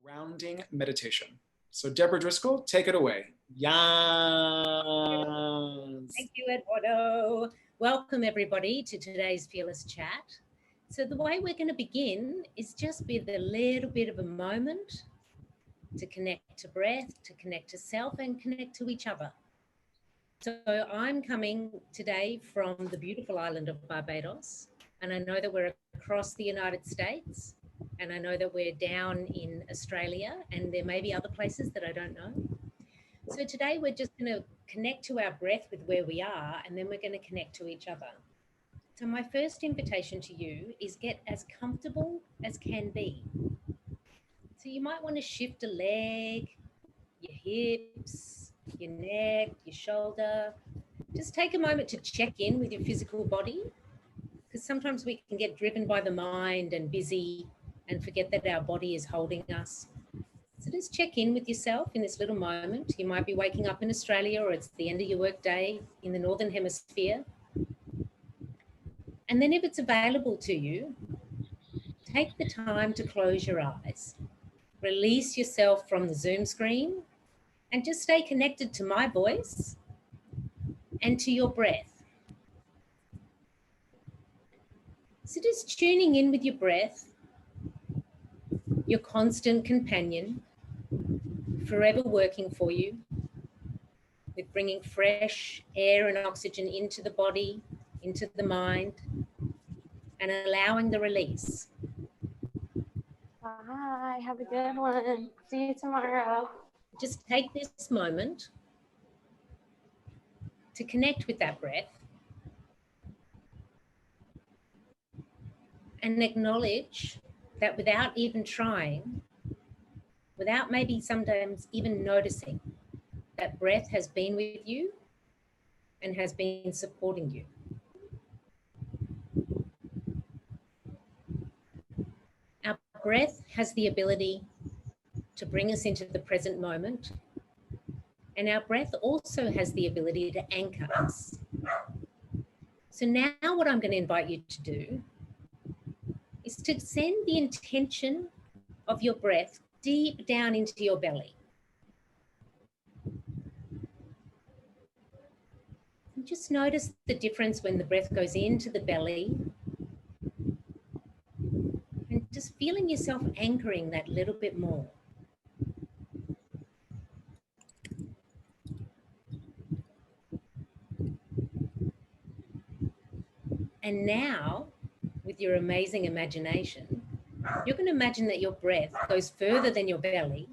Grounding meditation. So Deborah Driscoll, take it away. Yes. Thank you, Eduardo. Welcome everybody to today's Fearless Chat. So the way we're going to begin is just with a little bit of a moment to connect to breath, to connect to self, and connect to each other. So I'm coming today from the beautiful island of Barbados, and I know that we're across the United States, and I know that we're down in Australia, and there may be other places that I don't know. So today we're just going to connect to our breath with where we are, and then we're going to connect to each other. So my first invitation to you is get as comfortable as can be. So you might want to shift a leg, your hips, your neck, your shoulder. Just take a moment to check in with your physical body, because sometimes we can get driven by the mind and busy and forget that our body is holding us. So just check in with yourself in this little moment. You might be waking up in Australia, or it's the end of your work day in the Northern Hemisphere. And then if it's available to you, take the time to close your eyes. Release yourself from the Zoom screen and just stay connected to my voice and to your breath. So just tuning in with your breath, your constant companion, forever working for you, with bringing fresh air and oxygen into the body, into the mind, and allowing the release. Bye. Have a good one. See you tomorrow. Just take this moment to connect with that breath and acknowledge that without even trying, without maybe sometimes even noticing, that breath has been with you and has been supporting you. Our breath has the ability to bring us into the present moment, and our breath also has the ability to anchor us. So now what I'm going to invite you to do is to send the intention of your breath deep down into your belly. And just notice the difference when the breath goes into the belly, and just feeling yourself anchoring that little bit more. And now, with your amazing imagination, you're going to imagine that your breath goes further than your belly.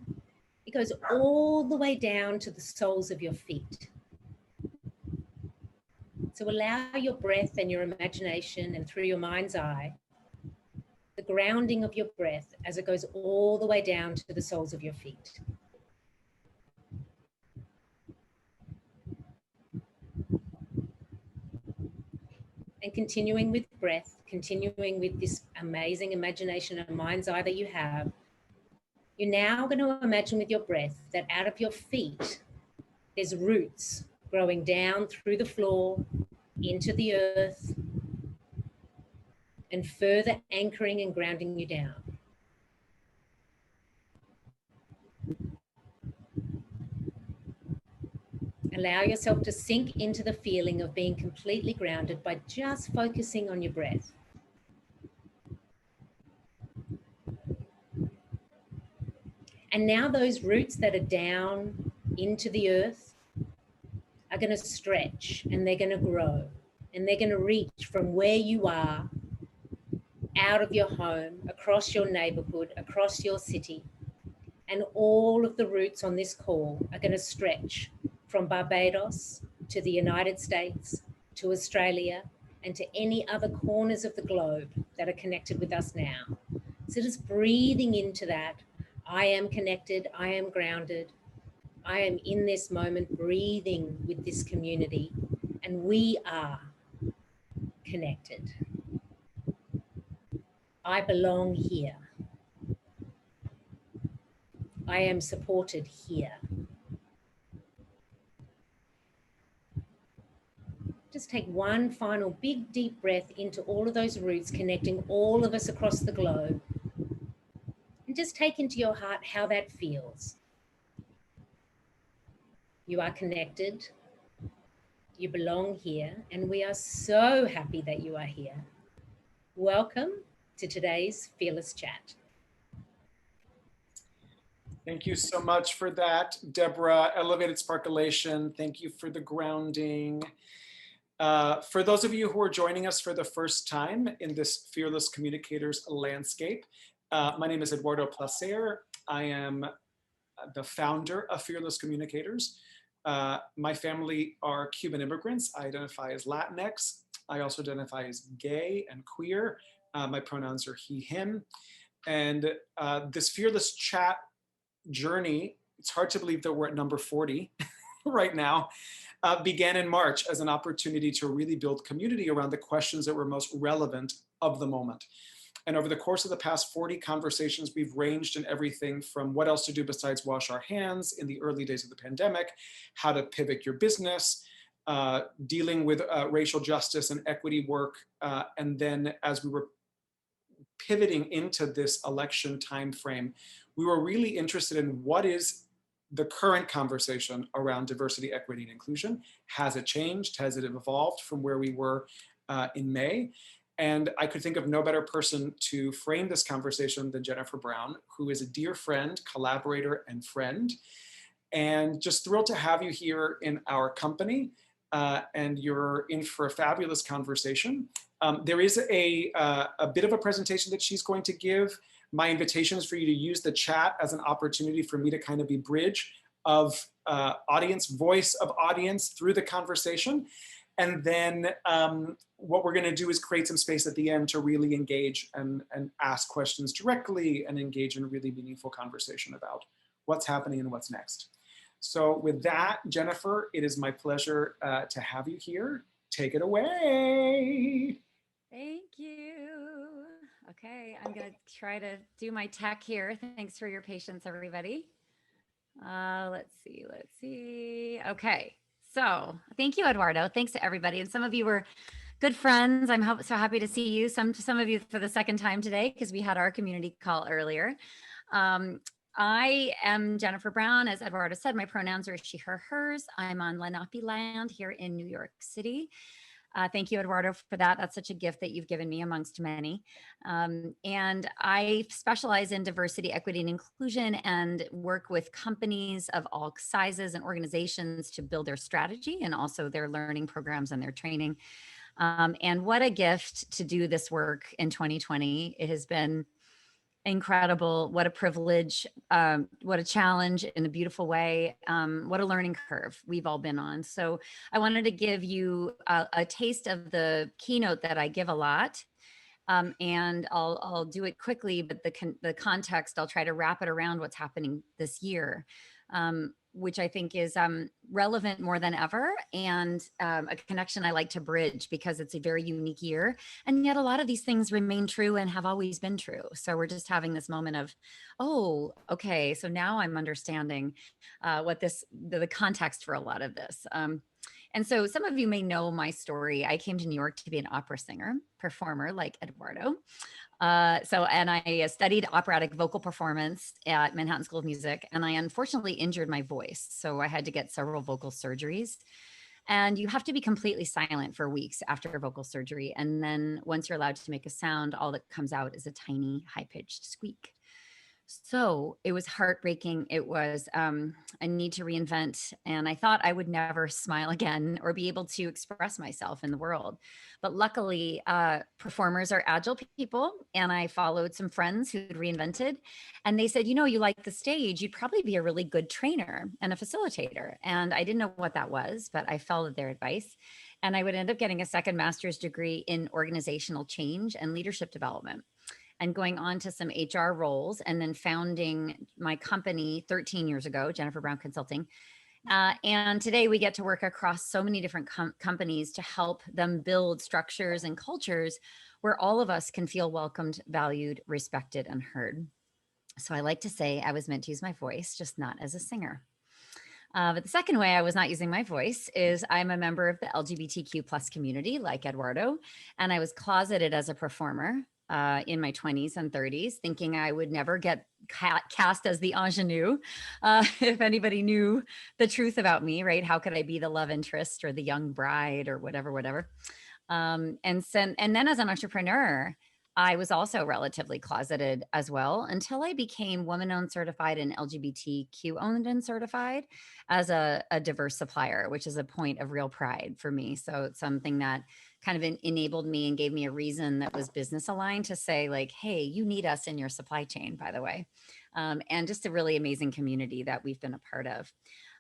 It goes all the way down to the soles of your feet. So allow your breath and your imagination, and through your mind's eye, the grounding of your breath as it goes all the way down to the soles of your feet. And continuing with breath, continuing with this amazing imagination and mind's eye that you have, you're now going to imagine with your breath that out of your feet, there's roots growing down through the floor, into the earth, and further anchoring and grounding you down. Allow yourself to sink into the feeling of being completely grounded by just focusing on your breath. And now those roots that are down into the earth are going to stretch, and they're going to grow, and they're going to reach from where you are, out of your home, across your neighborhood, across your city. And all of the roots on this call are going to stretch from Barbados to the United States, to Australia, and to any other corners of the globe that are connected with us now. So just breathing into that, I am connected, I am grounded, I am in this moment breathing with this community, and we are connected. I belong here. I am supported here. Just take one final big deep breath into all of those roots, connecting all of us across the globe. And just take into your heart how that feels. You are connected. You belong here, and we are so happy that you are here. Welcome to today's Fearless Chat. Thank you so much for that, Deborah. Elevated Sparkulation. Thank you for the grounding. For those of you who are joining us for the first time in this Fearless Communicators landscape, my name is Eduardo Placer. I am the founder of Fearless Communicators. My family are Cuban immigrants. I identify as Latinx. I also identify as gay and queer. My pronouns are he, him. And this Fearless Chat journey, it's hard to believe that we're at number 40 right now, began in March as an opportunity to really build community around the questions that were most relevant of the moment. And over the course of the past 40 conversations, we've ranged in everything from what else to do besides wash our hands in the early days of the pandemic, how to pivot your business, dealing with racial justice and equity work. And then as we were pivoting into this election timeframe, we were really interested in what is the current conversation around diversity, equity, and inclusion. Has it changed? Has it evolved from where we were in May? And I could think of no better person to frame this conversation than Jennifer Brown, who is a dear friend, collaborator, and friend. And just thrilled to have you here in our company. And you're in for a fabulous conversation. There is a bit of a presentation that she's going to give. My invitation is for you to use the chat as an opportunity for me to kind of be bridge of audience, voice of audience through the conversation. And then what we're gonna do is create some space at the end to really engage and ask questions directly and engage in a really meaningful conversation about what's happening and what's next. So with that, Jennifer, it is my pleasure to have you here. Take it away. Thank you. Okay, I'm gonna try to do my tech here. Thanks for your patience, everybody. Let's see. Okay, so thank you, Eduardo. Thanks to everybody. And some of you were good friends. I'm so happy to see you. Some of you for the second time today, because we had our community call earlier. I am Jennifer Brown. As Eduardo said, my pronouns are she, her, hers. I'm on Lenape land here in New York City. Thank you, Eduardo, for that. That's such a gift that you've given me amongst many. And I specialize in diversity, equity, and inclusion and work with companies of all sizes and organizations to build their strategy and also their learning programs and their training. And what a gift to do this work in 2020. It has been incredible. What a privilege, what a challenge in a beautiful way. What a learning curve we've all been on. So I wanted to give you a taste of the keynote that I give a lot. And I'll do it quickly, but the context, I'll try to wrap it around what's happening this year, which I think is relevant more than ever, and a connection I like to bridge because it's a very unique year. And yet a lot of these things remain true and have always been true. So we're just having this moment of, oh, okay, so now I'm understanding what the context for a lot of this. And so some of you may know my story. I came to New York to be an opera singer, performer like Eduardo. And I studied operatic vocal performance at Manhattan School of Music, and I unfortunately injured my voice. So I had to get several vocal surgeries. And you have to be completely silent for weeks after vocal surgery. And then once you're allowed to make a sound, all that comes out is a tiny high-pitched squeak. So it was heartbreaking. It was a need to reinvent. And I thought I would never smile again or be able to express myself in the world. But luckily, performers are agile people. And I followed some friends who'd reinvented. And they said, you know, you like the stage, you'd probably be a really good trainer and a facilitator. And I didn't know what that was, but I followed their advice. And I would end up getting a second master's degree in organizational change and leadership development, and going on to some HR roles, and then founding my company 13 years ago, Jennifer Brown Consulting. And today we get to work across so many different companies to help them build structures and cultures where all of us can feel welcomed, valued, respected, and heard. So I like to say I was meant to use my voice, just not as a singer. But the second way I was not using my voice is I'm a member of the LGBTQ plus community like Eduardo, and I was closeted as a performer in my 20s and 30s, thinking I would never get cast as the ingenue. If anybody knew the truth about me, right? How could I be the love interest or the young bride or whatever? And then as an entrepreneur, I was also relatively closeted as well until I became woman-owned certified and LGBTQ owned and certified as a diverse supplier, which is a point of real pride for me. So it's something that kind of enabled me and gave me a reason that was business aligned to say like, hey, you need us in your supply chain, by the way. And just a really amazing community that we've been a part of.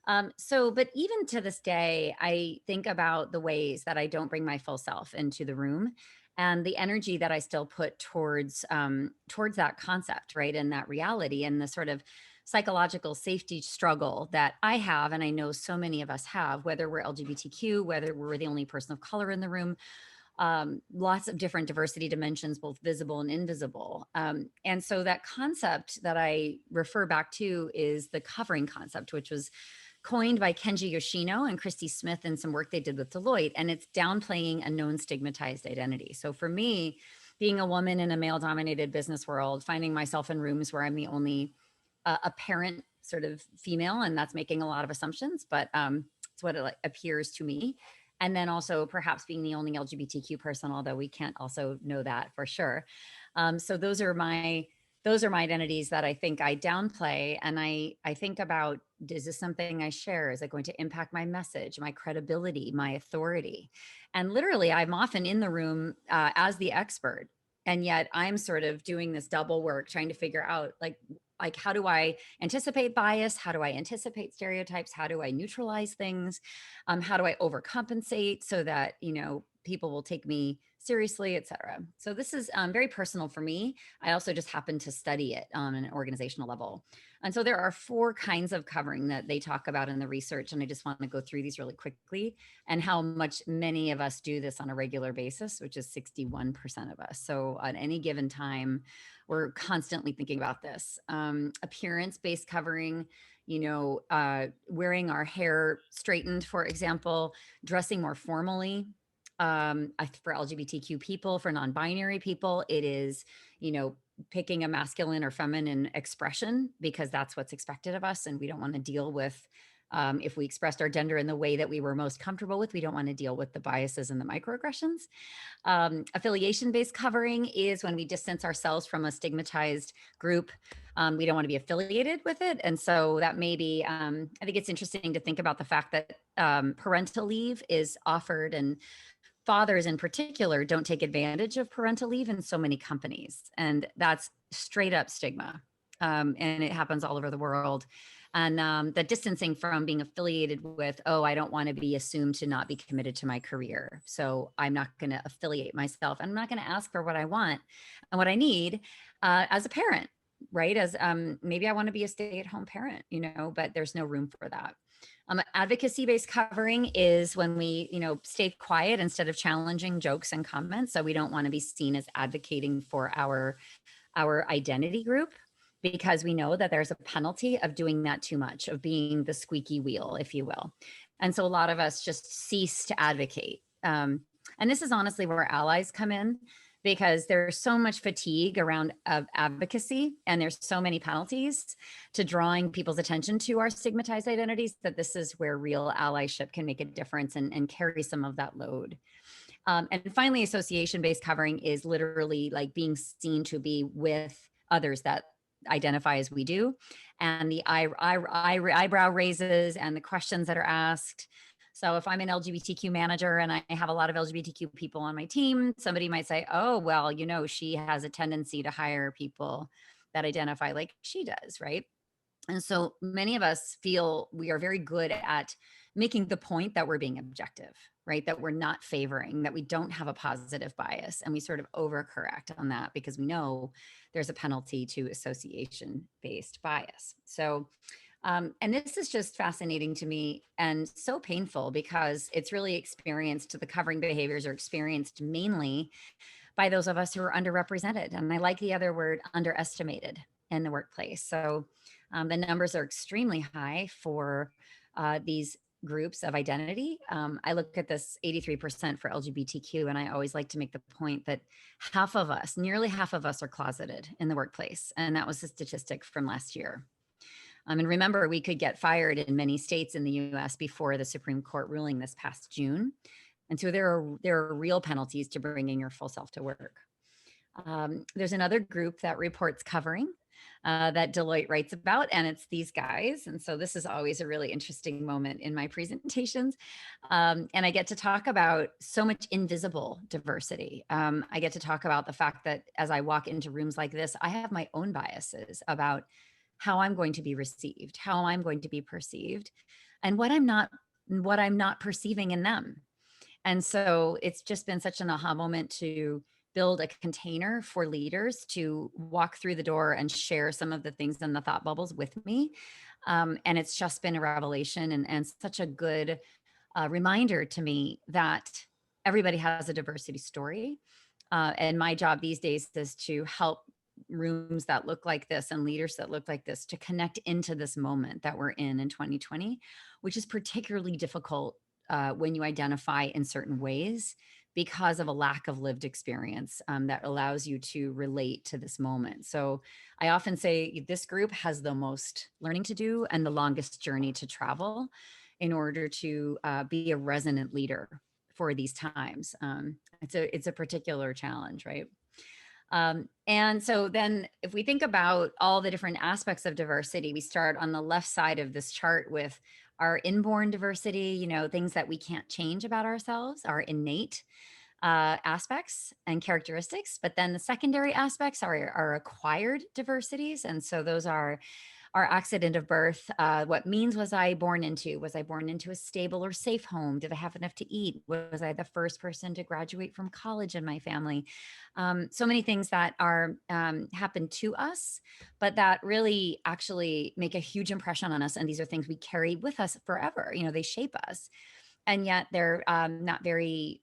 But even to this day, I think about the ways that I don't bring my full self into the room and the energy that I still put towards that concept, right? And that reality and the sort of psychological safety struggle that I have, and I know so many of us have, whether we're LGBTQ, whether we're the only person of color in the room, lots of different diversity dimensions, both visible and invisible. And so that concept that I refer back to is the covering concept, which was coined by Kenji Yoshino and Christy Smith in some work they did with Deloitte, and it's downplaying a known stigmatized identity. So for me, being a woman in a male-dominated business world, finding myself in rooms where I'm the only apparent sort of female, and that's making a lot of assumptions, but it's what it appears to me. And then also perhaps being the only LGBTQ person, although we can't also know that for sure. So those are my identities that I think I downplay. And I think about, is this something I share? Is it going to impact my message, my credibility, my authority? And literally, I'm often in the room as the expert. And yet I'm sort of doing this double work, trying to figure out like, how do I anticipate bias? How do I anticipate stereotypes? How do I neutralize things? How do I overcompensate so that, people will take me seriously, et cetera. So this is very personal for me. I also just happen to study it on an organizational level. And so there are 4 kinds of covering that they talk about in the research. And I just want to go through these really quickly and how much many of us do this on a regular basis, which is 61% of us. So at any given time, we're constantly thinking about this. Appearance-based covering, wearing our hair straightened, for example, dressing more formally. For LGBTQ people, for non-binary people, it is, picking a masculine or feminine expression because that's what's expected of us. And we don't want to deal with, if we expressed our gender in the way that we were most comfortable with, we don't want to deal with the biases and the microaggressions. Affiliation-based covering is when we distance ourselves from a stigmatized group. We don't want to be affiliated with it. And so that may be, I think it's interesting to think about the fact that parental leave is offered, and fathers in particular don't take advantage of parental leave in so many companies. And that's straight up stigma. And it happens all over the world. And the distancing from being affiliated with, I don't want to be assumed to not be committed to my career. So I'm not going to affiliate myself. I'm not going to ask for what I want and what I need as a parent, right? As maybe I want to be a stay-at-home parent, but there's no room for that. Advocacy-based covering is when we, stay quiet instead of challenging jokes and comments. So we don't want to be seen as advocating for our identity group, because we know that there's a penalty of doing that too much, of being the squeaky wheel, if you will. And so a lot of us just cease to advocate. And this is honestly where allies come in, because there's so much fatigue around advocacy, and there's so many penalties to drawing people's attention to our stigmatized identities, that this is where real allyship can make a difference and carry some of that load. And finally, association-based covering is literally like being seen to be with others that identify as we do, and the eyebrow raises and the questions that are asked. So if I'm an LGBTQ manager and I have a lot of LGBTQ people on my team, somebody might say, oh, well, she has a tendency to hire people that identify like she does, right? And so many of us feel we are very good at making the point that we're being objective, right? That we're not favoring, that we don't have a positive bias. And we sort of overcorrect on that because we know there's a penalty to association-based bias. So, and this is just fascinating to me and so painful, because it's really experienced, the covering behaviors are experienced mainly by those of us who are underrepresented. And I like the other word, underestimated, in the workplace. So the numbers are extremely high for these groups of identity. I look at this 83% for LGBTQ, and I always like to make the point that half of us, nearly half of us, are closeted in the workplace. And that was a statistic from last year. And remember, we could get fired in many states in the US before the Supreme Court ruling this past June. And so there are real penalties to bringing your full self to work. There's another group that reports covering that Deloitte writes about, and it's these guys. And so this is always a really interesting moment in my presentations. And I get to talk about so much invisible diversity. I get to talk about the fact that as I walk into rooms like this, I have my own biases about how I'm going to be received, how I'm going to be perceived, and what I'm not perceiving in them. And so it's just been such an aha moment to build a container for leaders to walk through the door and share some of the things in the thought bubbles with me. And it's just been a revelation and such a good reminder to me that everybody has a diversity story. And my job these days is to help rooms that look like this and leaders that look like this to connect into this moment that we're in 2020, which is particularly difficult when you identify in certain ways because of a lack of lived experience that allows you to relate to this moment. So I often say this group has the most learning to do and the longest journey to travel in order to be a resonant leader for these times. It's a particular challenge, right? And so then if we think about all the different aspects of diversity, we start on the left side of this chart with our inborn diversity, things that we can't change about ourselves, our innate aspects and characteristics. But then the secondary aspects are our acquired diversities. And so those are our accident of birth. What means was I born into? Was I born into a stable or safe home? Did I have enough to eat? Was I the first person to graduate from college in my family? So many things that are happen to us, but that really actually make a huge impression on us. And these are things we carry with us forever. They shape us. And yet they're not very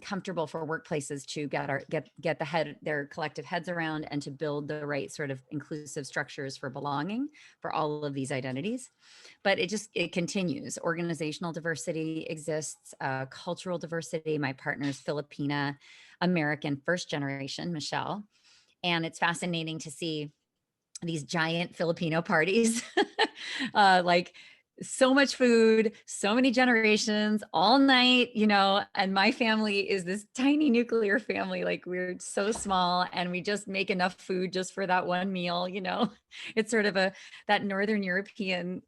comfortable for workplaces to get their collective heads around and to build the right sort of inclusive structures for belonging for all of these identities. But it continues. Organizational diversity exists, cultural diversity. My partner's Filipina American, first generation, Michelle. And it's fascinating to see these giant Filipino parties, like so much food, so many generations, all night, and my family is this tiny nuclear family. Like we're so small and we just make enough food just for that one meal, It's sort of that Northern European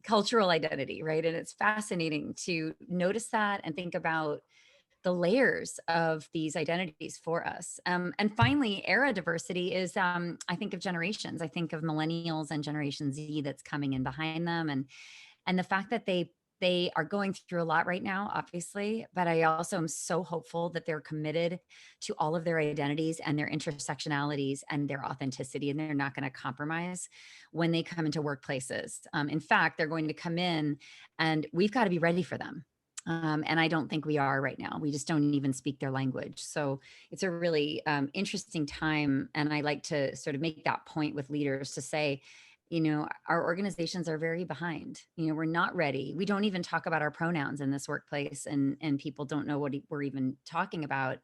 cultural identity, right? And it's fascinating to notice that and think about the layers of these identities for us. And finally, era diversity is, I think of generations. I think of millennials and Generation Z that's coming in behind them. And the fact that they are going through a lot right now, obviously, but I also am so hopeful that they're committed to all of their identities and their intersectionalities and their authenticity, and they're not going to compromise when they come into workplaces. In fact, they're going to come in and we've got to be ready for them. And I don't think we are right now. We just don't even speak their language. So it's a really interesting time. And I like to sort of make that point with leaders to say, our organizations are very behind. We're not ready. We don't even talk about our pronouns in this workplace, and people don't know what we're even talking about.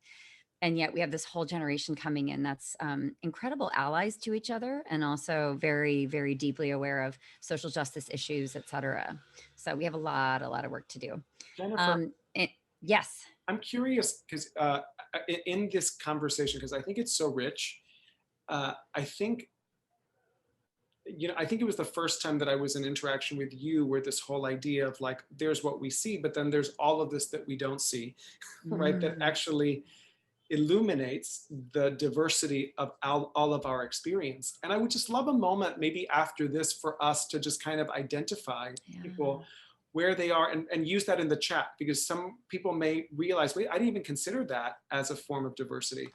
And yet we have this whole generation coming in that's incredible allies to each other and also very, very deeply aware of social justice issues, et cetera. So we have a lot of work to do. Jennifer, yes. I'm curious because in this conversation, because I think it's so rich, I think it was the first time that I was in interaction with you where this whole idea of like, there's what we see, but then there's all of this that we don't see, right? That actually illuminates the diversity of all of our experience. And I would just love a moment maybe after this for us to just kind of identify people where they are and use that in the chat, because some people may realize, wait, I didn't even consider that as a form of diversity,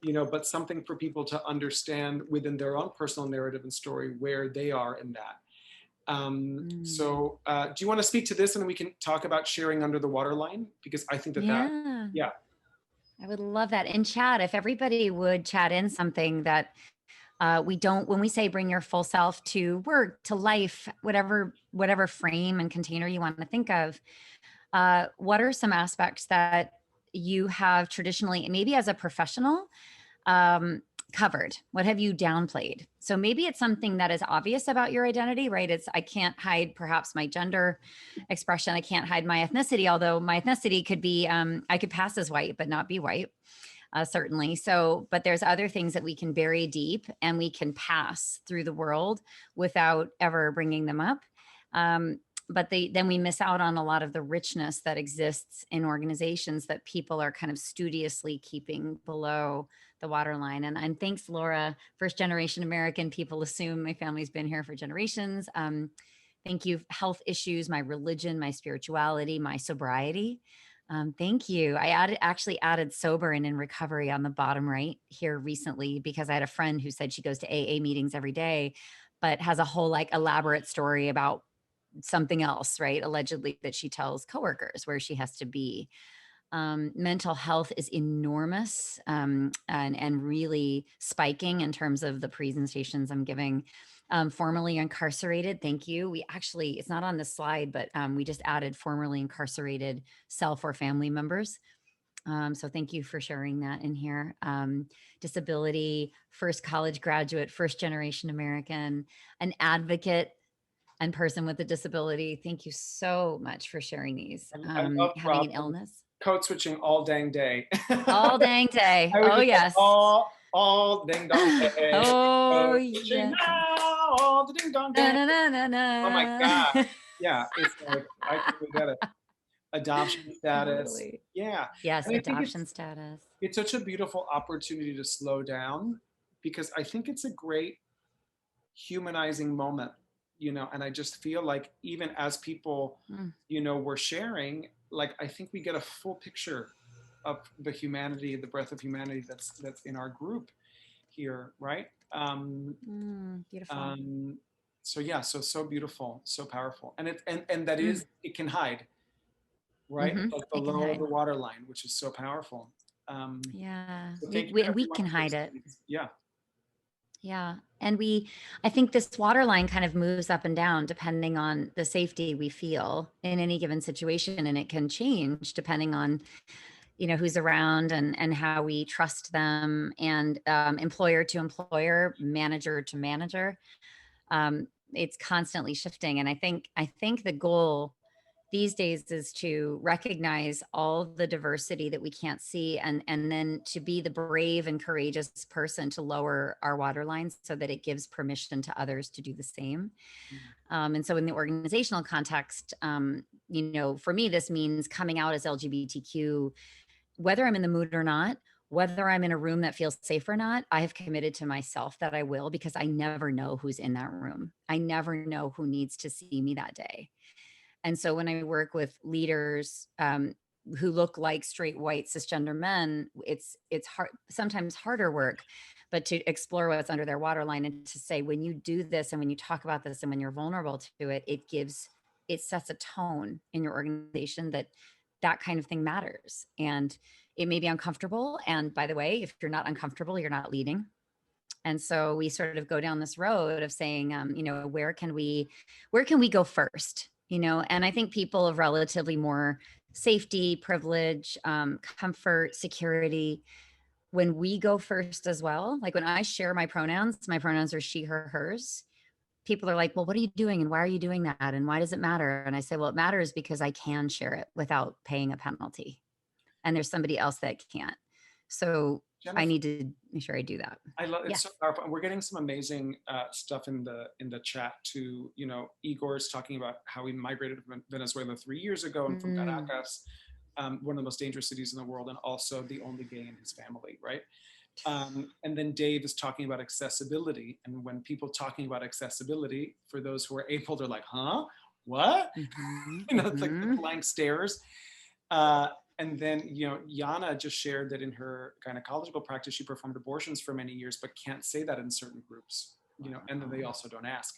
but something for people to understand within their own personal narrative and story where they are in that. So do you want to speak to this and then we can talk about sharing under the waterline? Because I think I would love that. In chat, if everybody would chat in something that We don't, when we say bring your full self to work, to life, whatever frame and container you want to think of, what are some aspects that you have traditionally, maybe as a professional, covered? What have you downplayed? So maybe it's something that is obvious about your identity, right? It's, I can't hide perhaps my gender expression. I can't hide my ethnicity, although my ethnicity could be, I could pass as white, but not be white. Certainly. So, but there's other things that we can bury deep and we can pass through the world without ever bringing them up. But then we miss out on a lot of the richness that exists in organizations that people are kind of studiously keeping below the waterline. And thanks, Laura, first generation American. People assume my family's been here for generations. Thank you. Health issues, my religion, my spirituality, my sobriety. Thank you. I actually added sober and in recovery on the bottom right here recently, because I had a friend who said she goes to AA meetings every day, but has a whole like elaborate story about something else, right? Allegedly that she tells coworkers where she has to be. Mental health is enormous and really spiking in terms of the presentations I'm giving. Formerly incarcerated, thank you. We actually, it's not on this slide, but we just added formerly incarcerated self or family members. So thank you for sharing that in here. Disability, first college graduate, first generation American, an advocate, and person with a disability. Thank you so much for sharing these. I love Having an illness. Code switching all dang day. All dang day. Oh, yes. All ding dong day. Oh, Switching yeah. now, all the ding dong day. Na, na, na, na. Oh my God. Yeah, it's like, I totally get it. Adoption status. Totally. Yeah. Yes, And I think adoption status. it's such a beautiful opportunity to slow down, because I think it's a great humanizing moment, and I just feel like even as people, we're sharing, like, I think we get a full picture of the humanity, the breadth of humanity that's in our group here, right? Beautiful. So yeah, so beautiful, so powerful, and that is, it can hide, right? Like below the waterline, which is so powerful. Yeah, So we can hide it. Yeah. Yeah. And I think this waterline kind of moves up and down depending on the safety we feel in any given situation. And it can change depending on, who's around and how we trust them, and employer to employer, manager to manager. It's constantly shifting. And I think the goal these days is to recognize all the diversity that we can't see, and then to be the brave and courageous person to lower our waterlines so that it gives permission to others to do the same. And so in the organizational context, for me, this means coming out as LGBTQ, whether I'm in the mood or not, whether I'm in a room that feels safe or not. I have committed to myself that I will, because I never know who's in that room. I never know who needs to see me that day. And so when I work with leaders who look like straight white cisgender men, it's hard, sometimes harder work, but to explore what's under their waterline and to say, when you do this and when you talk about this and when you're vulnerable to it, it sets a tone in your organization that kind of thing matters. And it may be uncomfortable. And by the way, if you're not uncomfortable, you're not leading. And so we sort of go down this road of saying, where can we go first? And I think people of relatively more safety, privilege, comfort, security, when we go first as well, like when I share my pronouns are she, her, hers. People are like, well, what are you doing? And why are you doing that? And why does it matter? And I say, well, it matters because I can share it without paying a penalty. And there's somebody else that can't. So Jennifer, I need to make sure I do that. I love it's so powerful. And we're getting some amazing stuff in the chat too. Igor's talking about how he migrated from Venezuela 3 years ago, and from Caracas, one of the most dangerous cities in the world, and also the only gay in his family, right? And then Dave is talking about accessibility. And when people talking about accessibility, for those who are able, they're like, huh? What? It's like the blank stares. And then, Yana just shared that in her gynecological practice, she performed abortions for many years, but can't say that in certain groups, and then they also don't ask,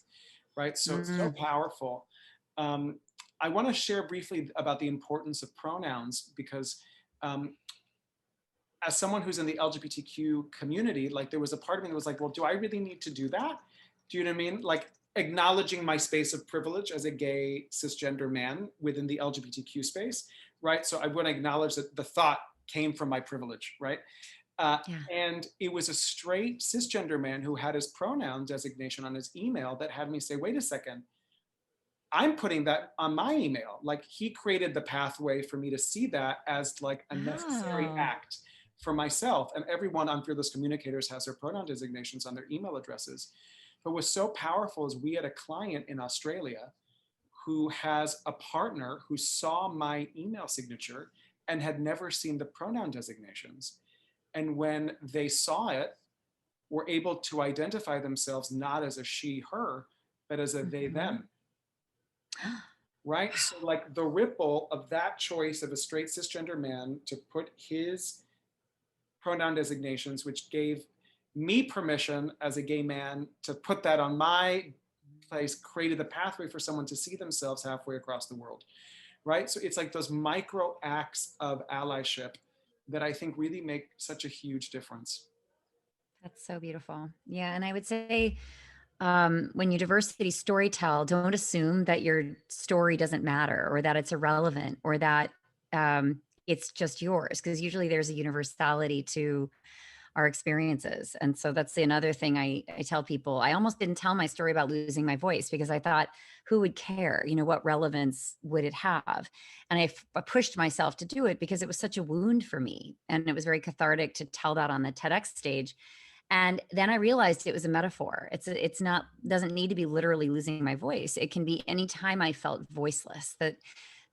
right? So it's so powerful. I want to share briefly about the importance of pronouns, because as someone who's in the LGBTQ community, like there was a part of me that was like, well, do I really need to do that? Do you know what I mean? Like acknowledging my space of privilege as a gay cisgender man within the LGBTQ space, right? So I want to acknowledge that the thought came from my privilege, right? Yeah. And it was a straight cisgender man who had his pronoun designation on his email that had me say, wait a second, I'm putting that on my email. Like he created the pathway for me to see that as like a necessary Oh. act for myself. And everyone on Fearless Communicators has their pronoun designations on their email addresses. But what's so powerful is we had a client in Australia who has a partner who saw my email signature and had never seen the pronoun designations. And when they saw it, were able to identify themselves not as a she, her, but as a they, them. Right? So like the ripple of that choice of a straight cisgender man to put his pronoun designations, which gave me permission as a gay man to put that on my place, created the pathway for someone to see themselves halfway across the world. Right? So it's like those micro acts of allyship that I think really make such a huge difference. That's so beautiful. Yeah. And I would say, when you diversity storytell, don't assume that your story doesn't matter or that it's irrelevant or that it's just yours, because usually there's a universality to our experiences. And so that's another thing I tell people. I almost didn't tell my story about losing my voice because I thought, who would care? You know, what relevance would it have? And I pushed myself to do it because it was such a wound for me. And it was very cathartic to tell that on the TEDx stage. And then I realized it was a metaphor. It's not, doesn't need to be literally losing my voice. It can be any time I felt voiceless, that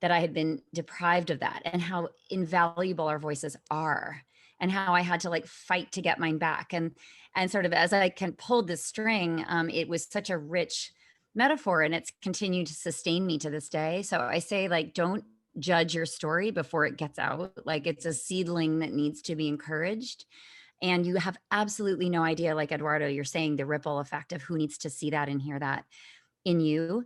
I had been deprived of that, and how invaluable our voices are, and how I had to like fight to get mine back. And sort of as I pulled this string, it was such a rich metaphor, and it's continued to sustain me to this day. So I say, like, don't judge your story before it gets out. Like it's a seedling that needs to be encouraged. And you have absolutely no idea, like Eduardo, you're saying, the ripple effect of who needs to see that and hear that in you,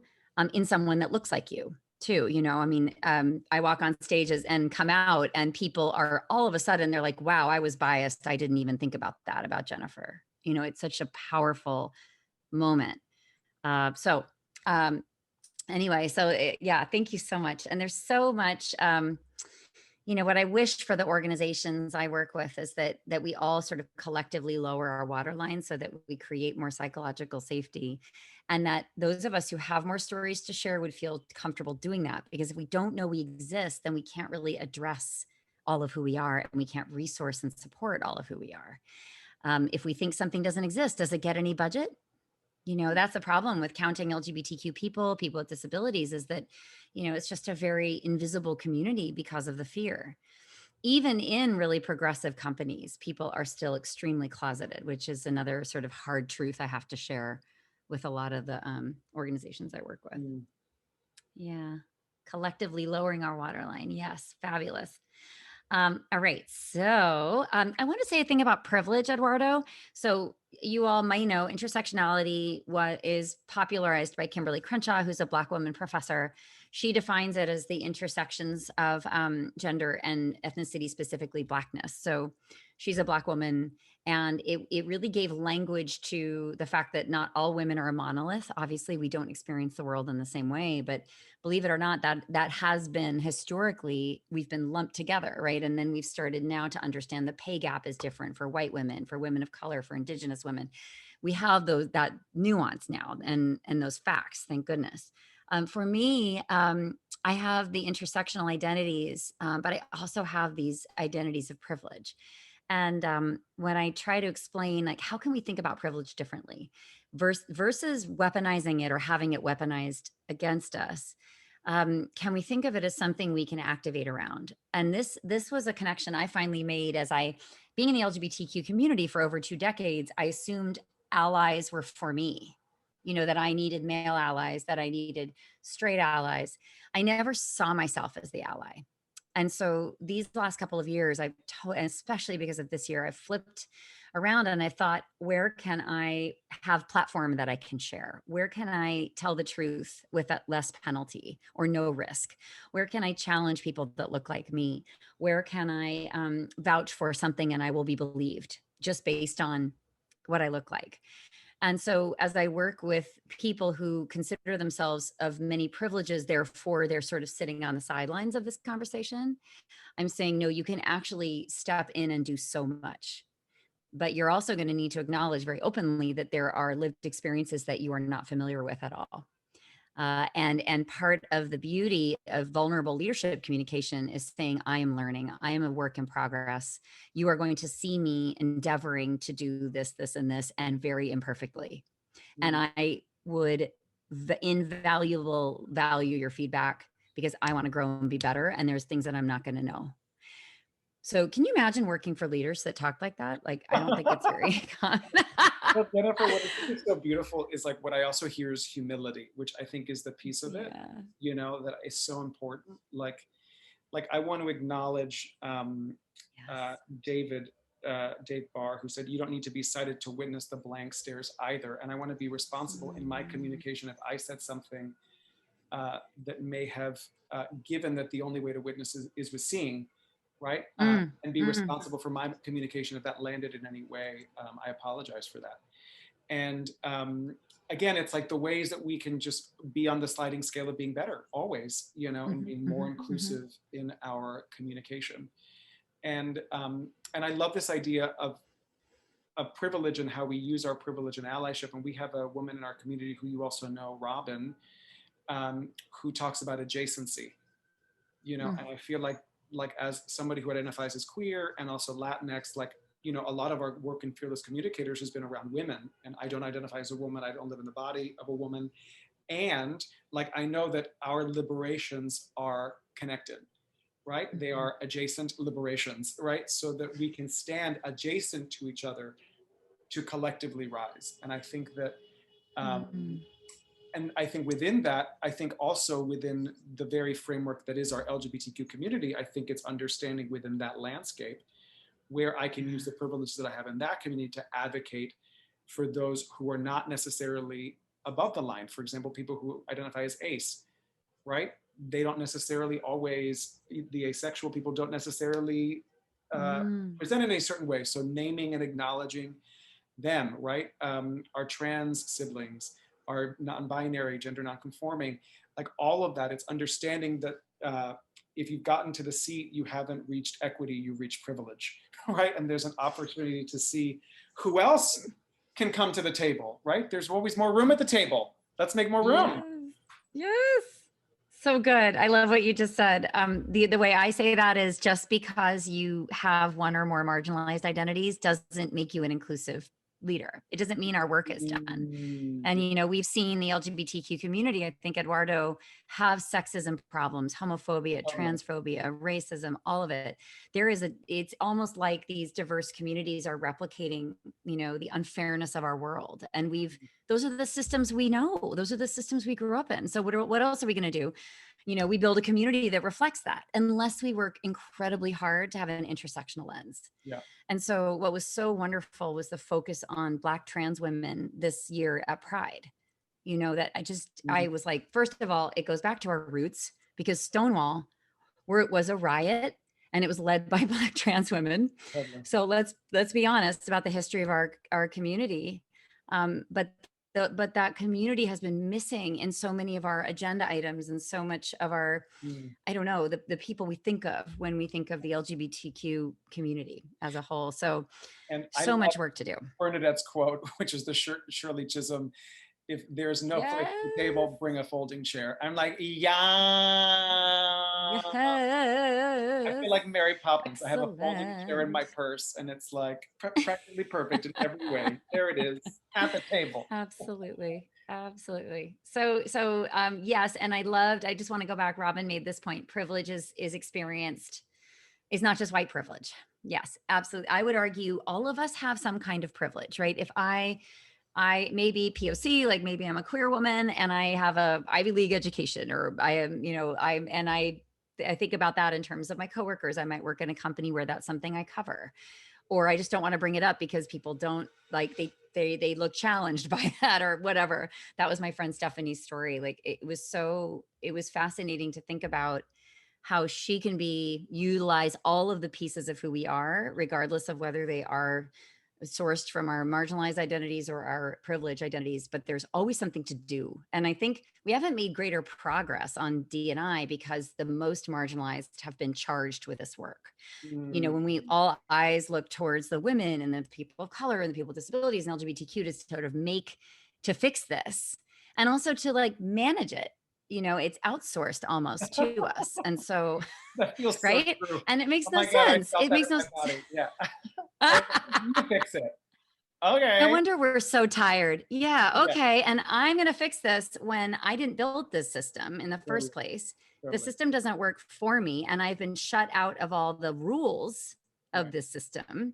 in someone that looks like you too. You know, I mean, I walk on stages and come out and people are all of a sudden, they're like, wow, I was biased. I didn't even think about that about Jennifer. You know, it's such a powerful moment. Anyway, yeah, thank you so much. And there's so much, you know, what I wish for the organizations I work with is that we all sort of collectively lower our waterline so that we create more psychological safety, and that those of us who have more stories to share would feel comfortable doing that. Because if we don't know we exist, then we can't really address all of who we are, and we can't resource and support all of who we are. If we think something doesn't exist, does it get any budget? You know, that's the problem with counting LGBTQ people with disabilities, is that, you know, it's just a very invisible community because of the fear. Even in really progressive companies, people are still extremely closeted, which is another sort of hard truth I have to share with a lot of the organizations I work with. Yeah. Collectively lowering our waterline. Yes. Fabulous. All right. So I want to say a thing about privilege, Eduardo. So you all might know intersectionality is popularized by Kimberly Crenshaw, who's a Black woman professor. She defines it as the intersections of gender and ethnicity, specifically Blackness. So she's a Black woman, and it really gave language to the fact that not all women are a monolith. Obviously, we don't experience the world in the same way, but believe it or not, that has been historically, we've been lumped together, right? And then we've started now to understand the pay gap is different for white women, for women of color, for Indigenous women. We have that nuance now and those facts, thank goodness. For me, I have the intersectional identities, but I also have these identities of privilege. And when I try to explain, like, how can we think about privilege differently versus weaponizing it or having it weaponized against us? Can we think of it as something we can activate around? And this was a connection I finally made as being in the LGBTQ community for over 2 decades. I assumed allies were for me, you know, that I needed male allies, that I needed straight allies. I never saw myself as the ally. And so these last couple of years, and especially because of this year, I've flipped around, and I thought, where can I have platform that I can share? Where can I tell the truth with less penalty or no risk? Where can I challenge people that look like me? Where can I vouch for something and I will be believed just based on what I look like? And so as I work with people who consider themselves of many privileges, therefore they're sort of sitting on the sidelines of this conversation, I'm saying, no, you can actually step in and do so much. But you're also going to need to acknowledge very openly that there are lived experiences that you are not familiar with at all. And part of the beauty of vulnerable leadership communication is saying, I am learning, I am a work in progress. You are going to see me endeavoring to do this, this, and this, and very imperfectly. And I would invaluable value your feedback because I want to grow and be better. And there's things that I'm not going to know. So can you imagine working for leaders that talk like that? Like, I don't think it's very common. Well, Jennifer, what I think is so beautiful is like what I also hear is humility, which I think is the piece of it, you know, that is so important. Like I want to acknowledge Dave Barr, who said, you don't need to be cited to witness the blank stares either. And I want to be responsible in my communication if I said something that may have, given that the only way to witness is with seeing, right? And be responsible for my communication if that landed in any way. I apologize for that. And again, it's like the ways that we can just be on the sliding scale of being better always, you know, and being more inclusive in our communication. And I love this idea of privilege and how we use our privilege and allyship. And we have a woman in our community who you also know, Robin, who talks about adjacency, you know, and I feel like as somebody who identifies as queer and also Latinx, like, you know, a lot of our work in Fearless Communicators has been around women, and I don't identify as a woman. I don't live in the body of a woman. And like, I know that our liberations are connected, right? They are adjacent liberations, right? So that we can stand adjacent to each other to collectively rise. And I think that, and I think within that, I think also within the very framework that is our LGBTQ community, I think it's understanding within that landscape where I can use the privileges that I have in that community to advocate for those who are not necessarily above the line. For example, people who identify as ace, right? They don't necessarily always, the asexual people don't necessarily present in a certain way. So naming and acknowledging them, right? Our trans siblings, our non-binary, gender non-conforming, like all of that, it's understanding that if you've gotten to the seat, you haven't reached equity, you've reached privilege, right? And there's an opportunity to see who else can come to the table, right? There's always more room at the table. Let's make more room. Yes. So good. I love what you just said. The way I say that is just because you have one or more marginalized identities doesn't make you an inclusive leader. It doesn't mean our work is done. And, you know, we've seen the LGBTQ community, I think Eduardo, have sexism problems, homophobia, transphobia, racism, all of it. It's almost like these diverse communities are replicating, you know, the unfairness of our world. And those are the systems we know. Those are the systems we grew up in. So what else are we going to do? You know, we build a community that reflects that unless we work incredibly hard to have an intersectional lens. Yeah. And so what was so wonderful was the focus on Black trans women this year at Pride. You know, that I was like, first of all, it goes back to our roots because Stonewall, where it was a riot and it was led by Black trans women. So let's be honest about the history of our community. But that community has been missing in so many of our agenda items and so much of our, I don't know, the people we think of when we think of the LGBTQ community as a whole. So, and so much work to do. Bernadette's quote, which is the Shirley Chisholm, if there's no place at the table, bring a folding chair. I'm like, yeah. I feel like Mary Poppins. Excellent. I have a folding chair in my purse and it's like practically perfect in every way. There it is at the table. Absolutely. Absolutely. So yes. And I just want to go back. Robin made this point. Privilege is experienced. It's not just white privilege. Yes, absolutely. I would argue all of us have some kind of privilege, right? If I maybe POC, like maybe I'm a queer woman and I have a Ivy League education, or I am, you know, I think about that in terms of my coworkers. I might work in a company where that's something I cover. or I just don't want to bring it up because people don't like, they look challenged by that or whatever. That was my friend Stephanie's story. Like it was fascinating to think about how she can utilize all of the pieces of who we are, regardless of whether they are sourced from our marginalized identities or our privileged identities, but there's always something to do. And I think we haven't made greater progress on D&I because the most marginalized have been charged with this work. You know, when we all eyes look towards the women and the people of color and the people with disabilities and LGBTQ to sort of to fix this and also to like manage it. You know, it's outsourced almost to us. And so, That feels right? so true. And it makes Oh no my God, sense. I felt It that makes in no my sense. body. Yeah. You fix it. Okay. No wonder we're so tired. Yeah. Yeah. Okay. And I'm going to fix this when I didn't build this system in the Totally. first place. The Totally. system doesn't work for me. And I've been shut out of all the rules of Right. this system.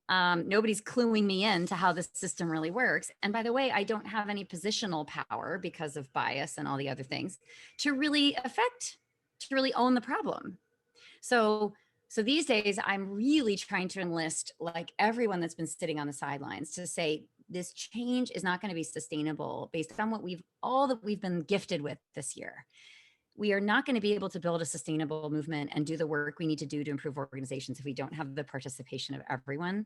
Nobody's cluing me in to how this system really works. And by the way, I don't have any positional power because of bias and all the other things to really own the problem. So these days I'm really trying to enlist like everyone that's been sitting on the sidelines to say, this change is not going to be sustainable based on all that we've been gifted with this year. We are not going to be able to build a sustainable movement and do the work we need to do to improve organizations if we don't have the participation of everyone.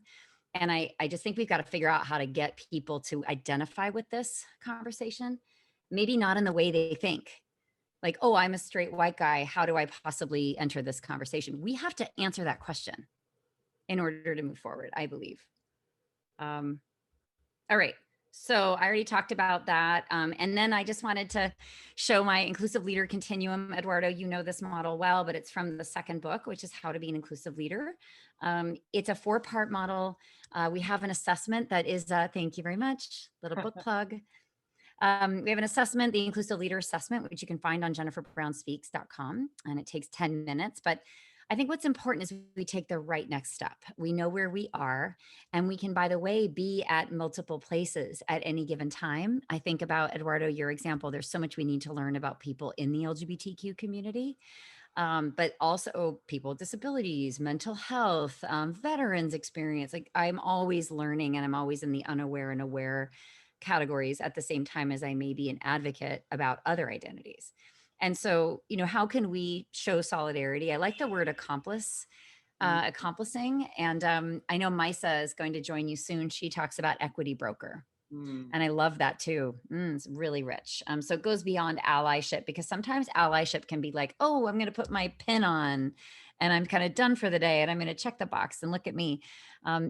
And I just think we've got to figure out how to get people to identify with this conversation, maybe not in the way they think. Like, oh, I'm a straight white guy. How do I possibly enter this conversation? We have to answer that question in order to move forward, I believe. All right. So I already talked about that. And then I just wanted to show my inclusive leader continuum. Eduardo, you know this model well, but it's from the second book, which is How to Be an Inclusive Leader. It's a 4-part model. We have an assessment that is, thank you very much, little book plug. We have an assessment, the Inclusive Leader Assessment, which you can find on jenniferbrownspeaks.com, and it takes 10 minutes. But I think what's important is we take the right next step. We know where we are, and we can, by the way, be at multiple places at any given time. I think about, Eduardo, your example, there's so much we need to learn about people in the LGBTQ community, but also people with disabilities, mental health, veterans experience. Like I'm always learning, and I'm always in the unaware and aware categories at the same time as I may be an advocate about other identities. And so, you know, how can we show solidarity? I like the word accomplishing. And I know Misa is going to join you soon. She talks about equity broker. And I love that too. It's really rich. So it goes beyond allyship, because sometimes allyship can be like, oh, I'm going to put my pin on and I'm kind of done for the day and I'm going to check the box and look at me.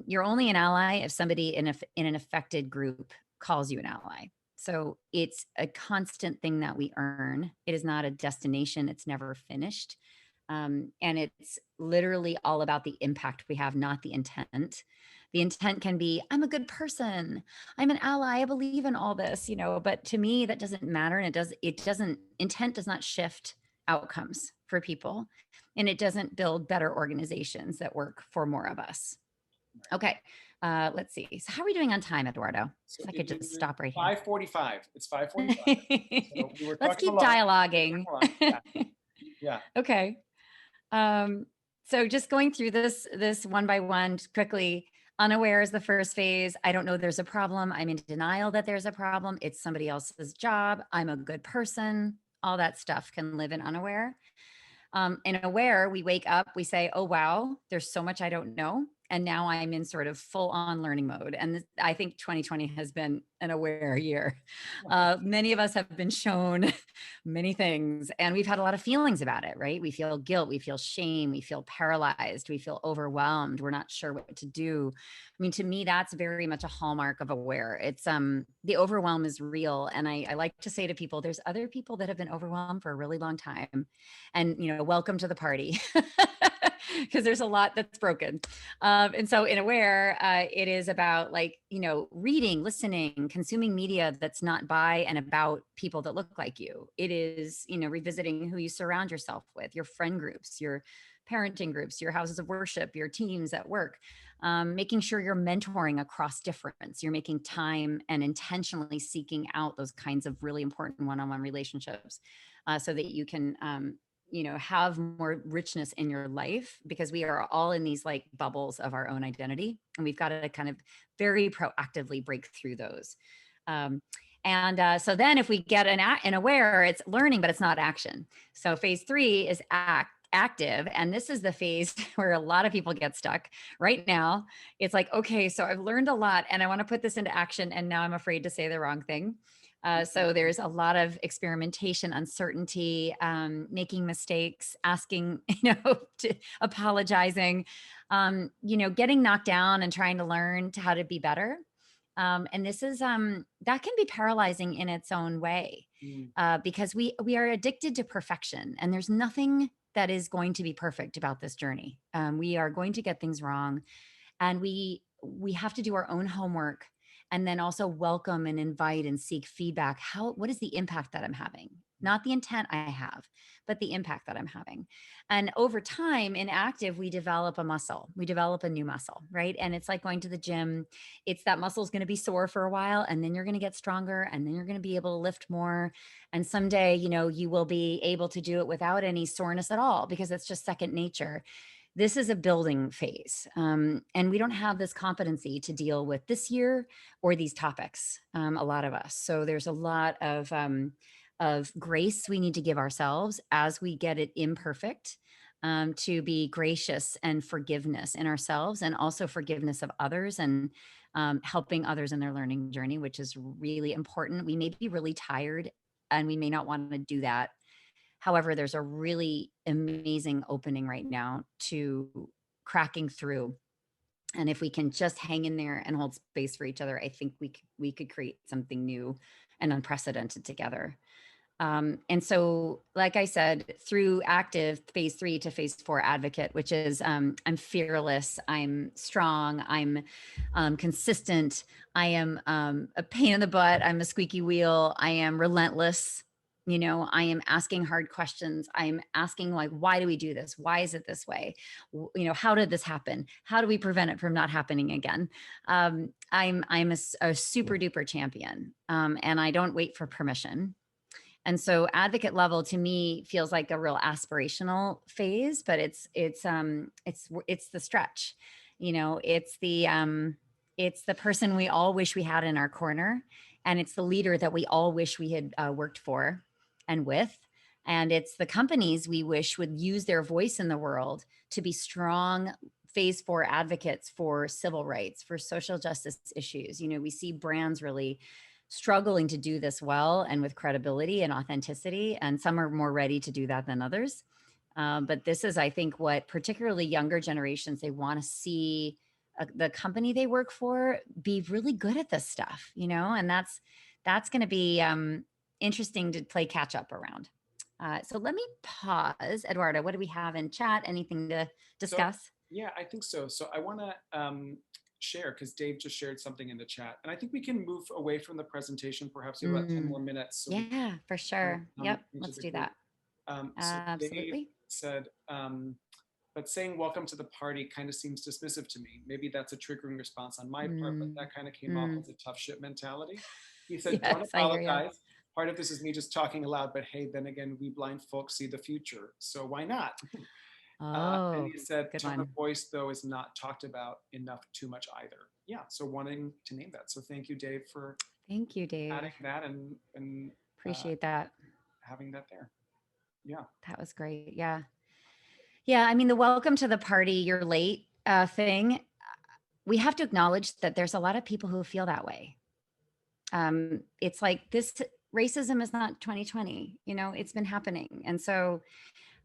You're only an ally if somebody in an affected group calls you an ally. So it's a constant thing that we earn. It is not a destination. It's never finished. And it's literally all about the impact we have, not the intent. The intent can be, I'm a good person, I'm an ally, I believe in all this, you know, but to me, that doesn't matter. And intent does not shift outcomes for people. And it doesn't build better organizations that work for more of us. Okay. Let's see. So how are we doing on time, Eduardo? So I could just stop right here. 5:45. It's 5:45. So we were Let's keep along. dialoguing. Yeah. Okay. So just going through this one by one quickly. Unaware is the first phase. I don't know there's a problem. I'm in denial that there's a problem. It's somebody else's job. I'm a good person. All that stuff can live in unaware. In aware, we wake up, we say, oh, wow, there's so much I don't know. And now I'm in sort of full on learning mode. And I think 2020 has been an aware year. Many of us have been shown many things, and we've had a lot of feelings about it, right? We feel guilt, we feel shame, we feel paralyzed, we feel overwhelmed. We're not sure what to do. I mean, to me, that's very much a hallmark of aware. It's the overwhelm is real. And I like to say to people, there's other people that have been overwhelmed for a really long time. And, you know, welcome to the party. Because there's a lot that's broken. And so in aware, it is about like, you know, reading, listening, consuming media that's not by and about people that look like you. It is, you know, revisiting who you surround yourself with, your friend groups, your parenting groups, your houses of worship, your teams at work, making sure you're mentoring across difference. You're making time and intentionally seeking out those kinds of really important one-on-one relationships so that you can have more richness in your life, because we are all in these like bubbles of our own identity, and we've got to kind of very proactively break through those. So then if we get an aware, it's learning, but it's not action. So phase 3 is active. And this is the phase where a lot of people get stuck right now. It's like, okay, so I've learned a lot and I want to put this into action. And now I'm afraid to say the wrong thing. So there's a lot of experimentation, uncertainty, making mistakes, asking, apologizing, getting knocked down and trying to learn how to be better. And this is, that can be paralyzing in its own way, because we are addicted to perfection, and there's nothing that is going to be perfect about this journey. We are going to get things wrong, and we have to do our own homework, and then also welcome and invite and seek feedback. What is the impact that I'm having? Not the intent I have, but the impact that I'm having. And over time in active, we develop a muscle. We develop a new muscle, right? And it's like going to the gym. It's that muscle is going to be sore for a while, and then you're going to get stronger, and then you're going to be able to lift more. And someday, you will be able to do it without any soreness at all, because it's just second nature. This is a building phase. And we don't have this competency to deal with this year or these topics, a lot of us. So there's a lot of grace we need to give ourselves as we get it imperfect, to be gracious and forgiveness in ourselves, and also forgiveness of others, and helping others in their learning journey, which is really important. We may be really tired and we may not want to do that. However, there's a really amazing opening right now to cracking through. And if we can just hang in there and hold space for each other, I think we could create something new and unprecedented together. And so, like I said, through active phase 3 to phase 4 advocate, which is I'm fearless, I'm strong, I'm consistent, I am a pain in the butt, I'm a squeaky wheel, I am relentless. I am asking hard questions. I'm asking, like, why do we do this? Why is it this way? How did this happen? How do we prevent it from not happening again? I'm a super duper champion, and I don't wait for permission. And so advocate level to me feels like a real aspirational phase, but it's the stretch, it's the person we all wish we had in our corner. And it's the leader that we all wish we had worked for and with. And it's the companies we wish would use their voice in the world to be strong phase 4 advocates for civil rights, for social justice issues. We see brands really struggling to do this well and with credibility and authenticity. And some are more ready to do that than others. But this is, I think, what particularly younger generations, they want to see the company they work for be really good at this stuff, and that's going to be interesting to play catch up around. So let me pause. Eduardo, what do we have in chat? Anything to discuss? So, yeah, I think so. So I want to share, because Dave just shared something in the chat, and I think we can move away from the presentation. Perhaps we have about 10 more minutes. So yeah, for sure. Yep, let's do that. So absolutely. Dave said, but saying welcome to the party kind of seems dismissive to me. Maybe that's a triggering response on my part, but that kind of came off as a tough shit mentality. He said, yes, don't apologize. Part of this is me just talking aloud, but hey, then again, we blind folks see the future. So why not? And he said, tone of voice, though, is not talked about enough too much either. Yeah, so wanting to name that. So thank you, Dave, for adding that and appreciate that. Having that there. Yeah. That was great. Yeah. Yeah. I mean, the welcome to the party, you're late thing. We have to acknowledge that there's a lot of people who feel that way. It's like this racism is not 2020, it's been happening. And so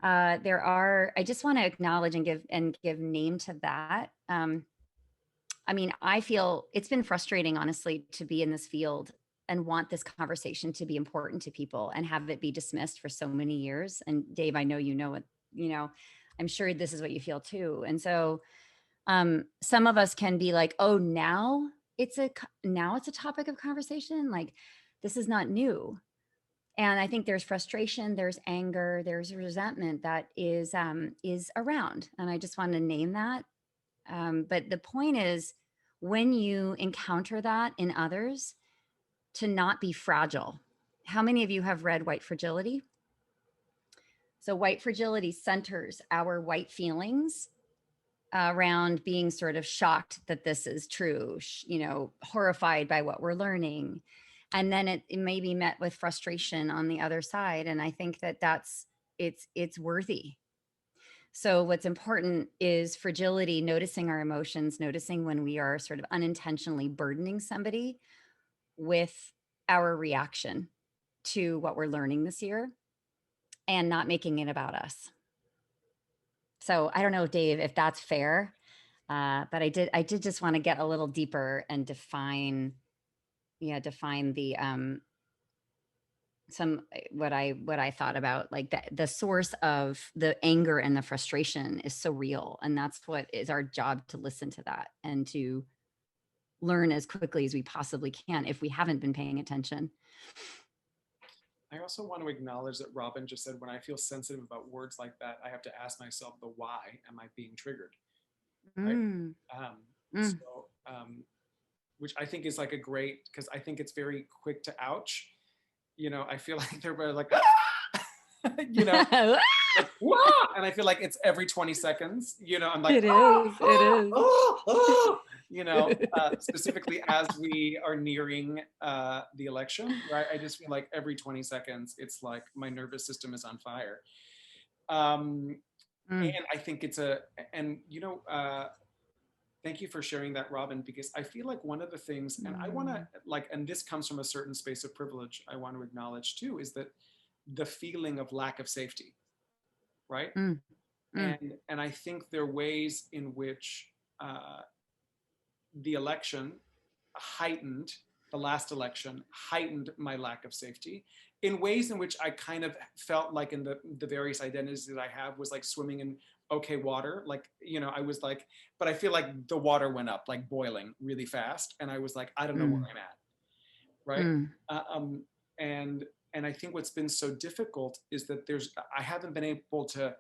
I just want to acknowledge and give name to that. I mean, I feel it's been frustrating, honestly, to be in this field and want this conversation to be important to people and have it be dismissed for so many years. And Dave, I know, I'm sure this is what you feel too. And so some of us can be like, oh, now it's a topic of conversation. Like, this is not new. And I think there's frustration, there's anger, there's resentment that is around. And I just want to name that. But the point is, when you encounter that in others, to not be fragile. How many of you have read White Fragility? So white fragility centers our white feelings around being sort of shocked that this is true, horrified by what we're learning. And then it may be met with frustration on the other side. And I think that it's worthy. So what's important is fragility, noticing our emotions, noticing when we are sort of unintentionally burdening somebody with our reaction to what we're learning this year and not making it about us. So I don't know, Dave, if that's fair, but I did just want to get a little deeper and define the what I thought about, like the source of the anger and the frustration is so real, and that's what is our job, to listen to that and to learn as quickly as we possibly can if we haven't been paying attention. I also want to acknowledge that Robin just said, when I feel sensitive about words like that, I have to ask myself the why am I being triggered? Right? So, which I think is like a great, because I think it's very quick to ouch. I feel like they're like, like, wah! And I feel like it's every 20 seconds, I'm like, it is. Specifically as we are nearing the election, right? I just feel like every 20 seconds, it's like my nervous system is on fire. And I think thank you for sharing that, Robin, because I feel like one of the things, and I want to and this comes from a certain space of privilege, I want to acknowledge too, is that the feeling of lack of safety, right? And I think there are ways in which the last election heightened my lack of safety in ways in which I kind of felt like in the various identities that I have was like swimming in okay water, I was like, but I feel like the water went up like boiling really fast, and I was like, I don't know where I'm at, right? And I think what's been so difficult is that I haven't been able to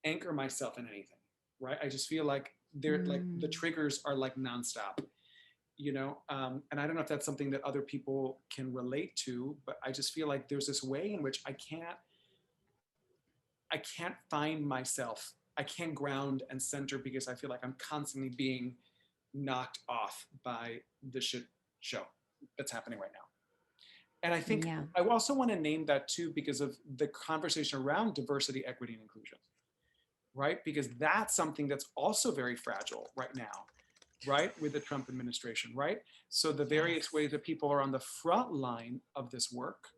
anchor myself in anything, right? I just feel like like the triggers are like nonstop, and I don't know if that's something that other people can relate to, but I just feel like there's this way in which I can't find myself. I can't ground and center because I feel like I'm constantly being knocked off by the shit show that's happening right now. And I think I also want to name that too, because of the conversation around diversity, equity, and inclusion, right? Because that's something that's also very fragile right now, right? With the Trump administration, right? So the various ways that people are on the front line of this work,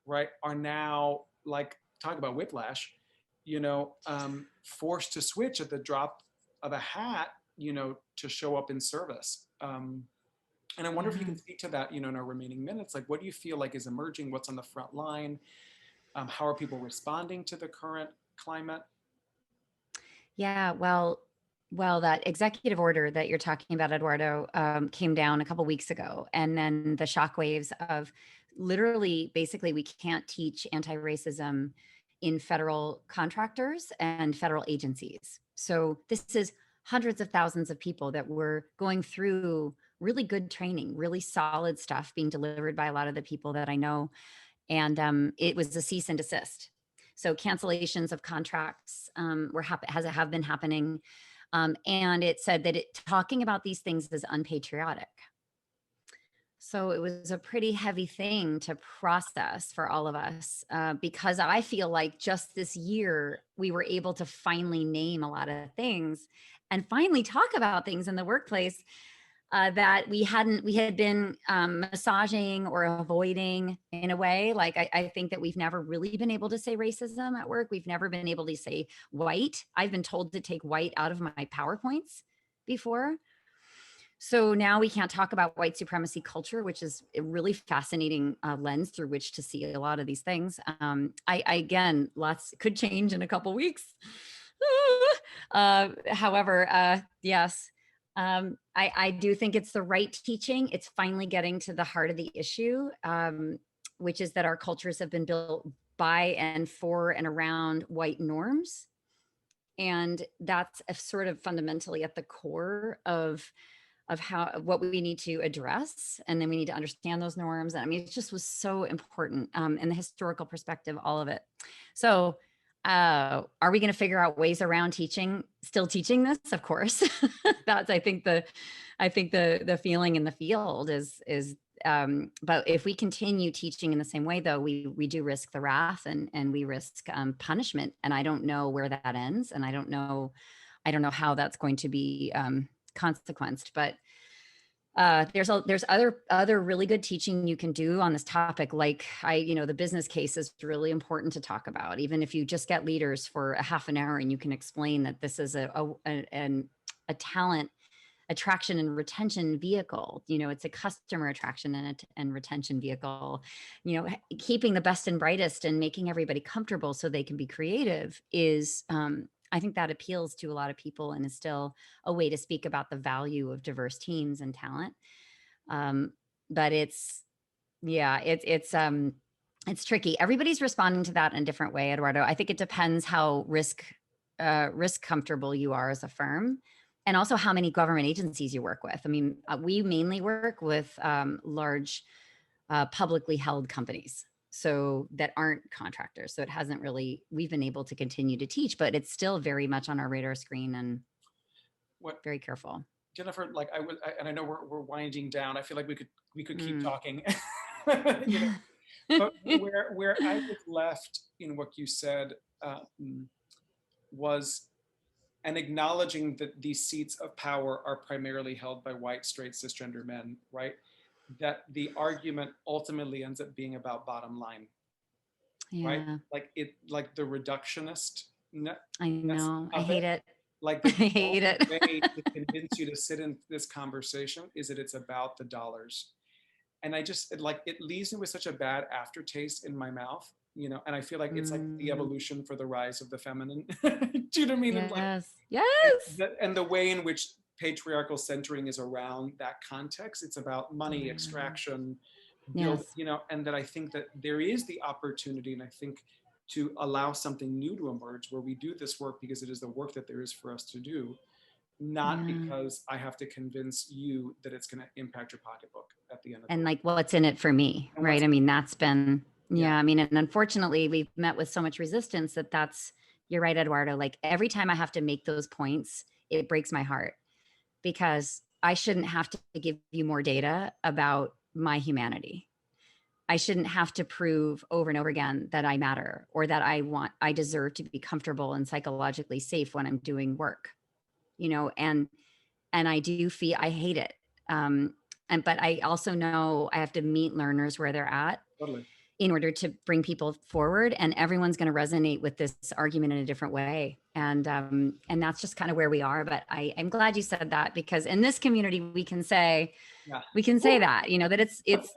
right, are now like, talk about whiplash, forced to switch at the drop of a hat, to show up in service. And I wonder if you can speak to that, in our remaining minutes, like what do you feel like is emerging? What's on the front line? How are people responding to the current climate? Yeah, well, that executive order that you're talking about, Eduardo, came down a couple weeks ago. And then the shockwaves of literally, basically, we can't teach anti-racism in federal contractors and federal agencies. So this is hundreds of thousands of people that were going through really good training, really solid stuff being delivered by a lot of the people that I know. And it was a cease and desist. So cancellations of contracts have been happening. And it said that talking about these things is unpatriotic. So it was a pretty heavy thing to process for all of us, because I feel like just this year, we were able to finally name a lot of things and finally talk about things in the workplace that we had been massaging or avoiding in a way. Like I think that we've never really been able to say racism at work. We've never been able to say white. I've been told to take white out of my PowerPoints before. So now we can't talk about white supremacy culture, which is a really fascinating lens through which to see a lot of these things. Again, lots could change in a couple weeks. However, yes. I do think it's the right teaching. It's finally getting to the heart of the issue, which is that our cultures have been built by and for and around white norms. And that's sort of fundamentally at the core of what we need to address. And then we need to understand those norms. And I mean, it just was so important in the historical perspective, all of it. So Are we going to figure out ways around still teaching this? Of course. That's, I think the feeling in the field is, but if we continue teaching in the same way, though, we do risk the wrath and we risk punishment. And I don't know where that ends. And I don't know how that's going to be consequenced, but there's other really good teaching you can do on this topic. Like the business case is really important to talk about, even if you just get leaders for a half an hour and you can explain that this is a talent attraction and retention vehicle. It's a customer attraction and retention vehicle. Keeping the best and brightest and making everybody comfortable so they can be creative is, I think that appeals to a lot of people and is still a way to speak about the value of diverse teams and talent. But it's tricky. Everybody's responding to that in a different way, Eduardo. I think it depends how risk comfortable you are as a firm, and also how many government agencies you work with. I mean, we mainly work with large publicly held companies, so that aren't contractors. So we've been able to continue to teach, but it's still very much on our radar screen and very careful. Jennifer, and I know we're winding down. I feel like we could keep talking. But where I was left in what you said was an acknowledging that these seats of power are primarily held by white, straight, cisgender men, right? That the argument ultimately ends up being about bottom line, right? Like the reductionist. I know. I hate it. Like I hate it. The way to convince you to sit in this conversation is that it's about the dollars, and it leaves me with such a bad aftertaste in my mouth, and I feel like it's like the evolution for the rise of the feminine. Do you know what I mean? Yes. And the way in which patriarchal centering is around that context. It's about money extraction, and that I think that there is the opportunity, and I think to allow something new to emerge where we do this work because it is the work that there is for us to do, not because I have to convince you that it's going to impact your pocketbook at the end of the day. What's in it for me, right? I mean, that's been, I mean, and unfortunately we've met with so much resistance you're right, Eduardo. Like every time I have to make those points, it breaks my heart, because I shouldn't have to give you more data about my humanity. I shouldn't have to prove over and over again that I matter, or that I deserve to be comfortable and psychologically safe when I'm doing work, and I do feel, I hate it. But I also know I have to meet learners where they're at. Totally. In order to bring people forward, and everyone's going to resonate with this argument in a different way. And that's just kind of where we are. But I'm glad you said that, because in this community, we can say that, that it's.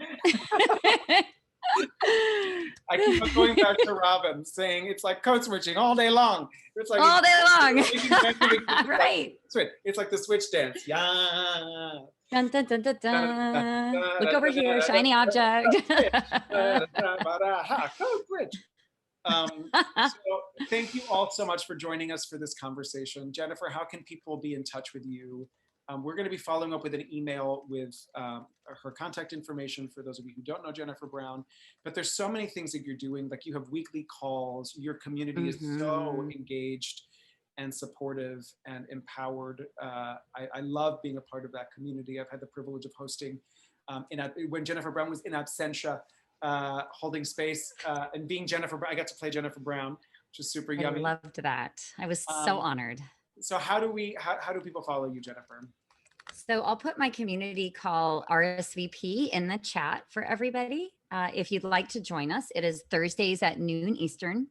I keep on going back to Robin saying it's like code switching all day long. It's like all day long. Right. It's like the switch dance. Yeah. Dun, dun, dun, dun, dun. Look over here, shiny object. Code switch. So thank you all so much for joining us for this conversation. Jennifer, how can people be in touch with you? We're going to be following up with an email with her contact information for those of you who don't know Jennifer Brown. But there's so many things that you're doing. Like you have weekly calls. Your community is so engaged and supportive and empowered. I love being a part of that community. I've had the privilege of hosting when Jennifer Brown was in absentia, holding space and being Jennifer Brown. I got to play Jennifer Brown, which is super yummy. I loved that. I was so honored. So how do people follow you, Jennifer? So I'll put my community call RSVP in the chat for everybody. If you'd like to join us, it is Thursdays at noon Eastern.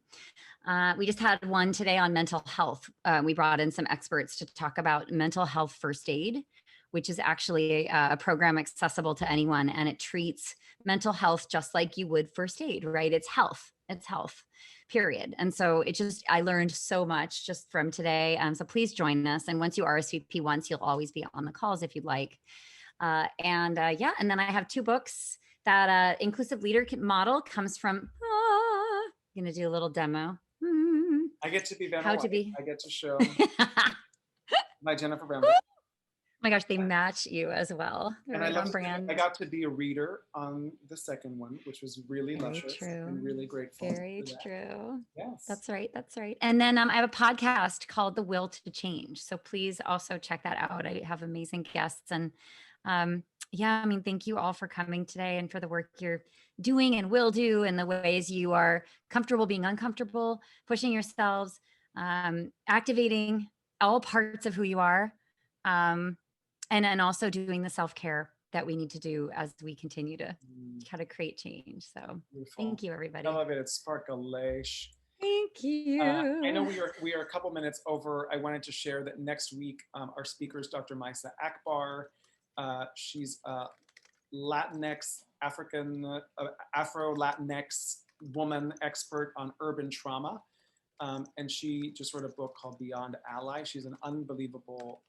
We just had one today on mental health. We brought in some experts to talk about mental health first aid, which is actually a program accessible to anyone, and it treats mental health just like you would first aid, right? It's health, period. And so I learned so much just from today. So please join us. And once you RSVP once, you'll always be on the calls if you'd like. And then I have 2 books. That inclusive leader model comes from, I'm going to do a little demo. I get to be Vanna How White. to be. I get to show my Jennifer Brown. my gosh, they match you as well. They're And I right love on brand. I got to be a reader on the second one, which was really Very luscious true. and really grateful. Very for that. true. Yes. That's right. That's right. And then I have a podcast called The Will to Change. So please also check that out. I have amazing guests. And yeah, I mean, thank you all for coming today and for the work you're doing and will do, and the ways you are comfortable being uncomfortable, pushing yourselves, activating all parts of who you are, and also doing the self-care that we need to do as we continue to kind of create change. So Beautiful. thank you, everybody. Elevated Sparkleish. Thank you. I know we are a couple minutes over. I wanted to share that next week, our speaker is Dr. Maisa Akbar. She's a Latinx, Afro-Latinx woman expert on urban trauma. And she just wrote a book called Beyond Ally. She's an unbelievable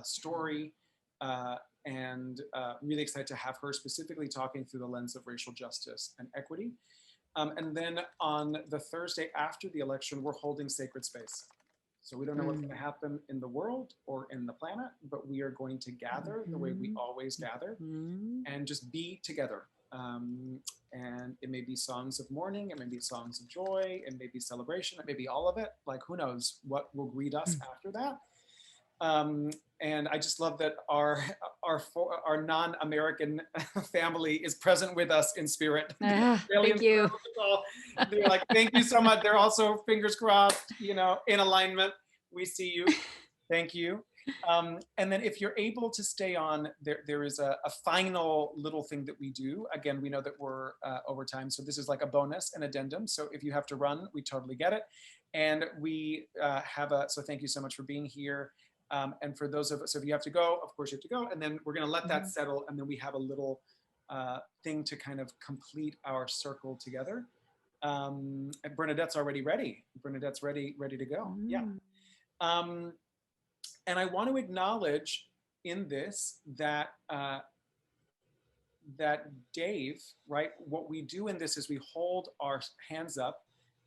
story, and really excited to have her specifically talking through the lens of racial justice and equity. And then on the Thursday after the election, we're holding sacred space. So we don't know what's going to happen in the world or in the planet, but we are going to gather the way we always gather and just be together. And it may be songs of mourning, it may be songs of joy, it may be celebration, it may be all of it. Like, who knows what will greet us after that. And I just love that our non-American family is present with us in spirit. Thank you. They're like, thank you so much. They're also fingers crossed, you know, in alignment. We see you. Thank you. And then if you're able to stay on, there is a final little thing that we do. Again, we know that we're over time, so this is like a bonus, an addendum. So if you have to run, we totally get it. And we so thank you so much for being here. And for those of us, so if you have to go, of course you have to go. And then we're going to let that settle. And then we have a little thing to kind of complete our circle together. And Bernadette's already ready. Bernadette's ready to go. Yeah. And I want to acknowledge in this that that Dave, right? What we do in this is we hold our hands up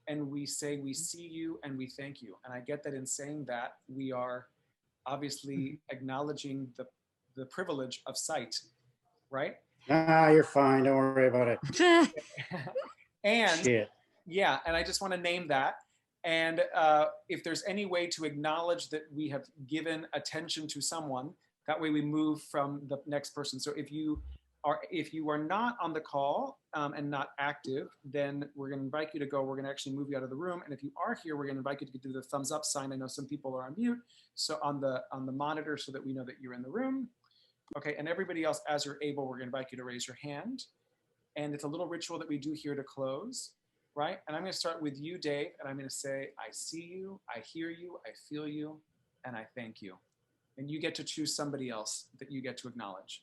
and we say, we see you and we thank you. And I get that in saying that, we are obviously acknowledging the privilege of sight, right? Ah, you're fine. Don't worry about it. And Shit. yeah, and I just want to name that. And if there's any way to acknowledge that we have given attention to someone, that way we move from the next person. So if you are not on the call and not active, then we're going to invite you to go. We're going to actually move you out of the room. And if you are here, we're going to invite you to do the thumbs up sign. I know some people are on mute, so on the monitor, so that we know that you're in the room. Okay, and everybody else, as you're able, we're going to invite you to raise your hand. And it's a little ritual that we do here to close, right? And I'm going to start with you, Dave, and I'm going to say, I see you, I hear you, I feel you, and I thank you. And you get to choose somebody else that you get to acknowledge.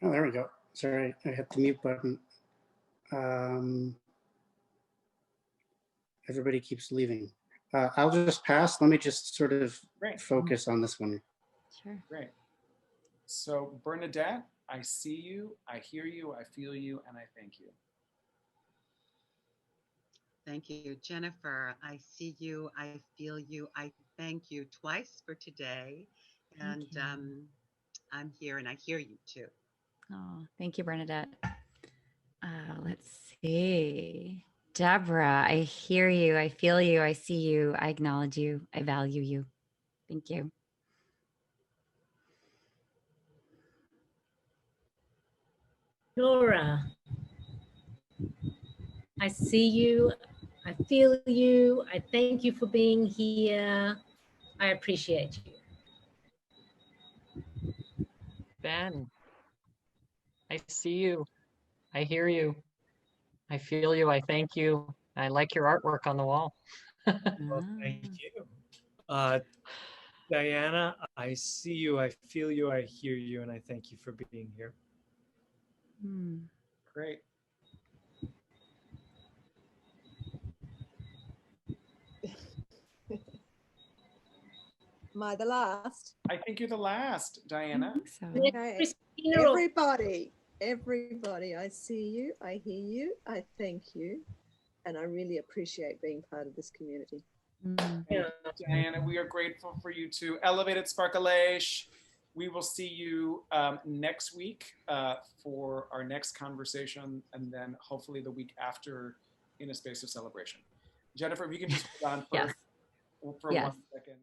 Oh, there we go. Sorry, I hit the mute button. Everybody keeps leaving. I'll just pass. Let me just sort of focus on this one. Sure. Great. So Bernadette, I see you, I hear you, I feel you, and I thank you. Thank you, Jennifer. I see you, I feel you, I thank you twice for today. And I'm here and I hear you too. Oh, thank you, Bernadette. Let's see. Deborah, I hear you, I feel you, I see you, I acknowledge you, I value you. Thank you. Laura, I see you, I feel you, I thank you for being here, I appreciate you. Ben, I see you, I hear you, I feel you, I thank you. I like your artwork on the wall. Well, thank you. Diana, I see you, I feel you, I hear you, and I thank you for being here. Great. Am I the last? I think you're the last, Diana. So. Okay. Everybody, I see you, I hear you, I thank you, and I really appreciate being part of this community. Mm. Thank you, Diana. We are grateful for you too. Elevated Sparkalation. We will see you next week for our next conversation, and then hopefully the week after in a space of celebration. Jennifer, if you can just hold on Yes. for Yes. 1 second.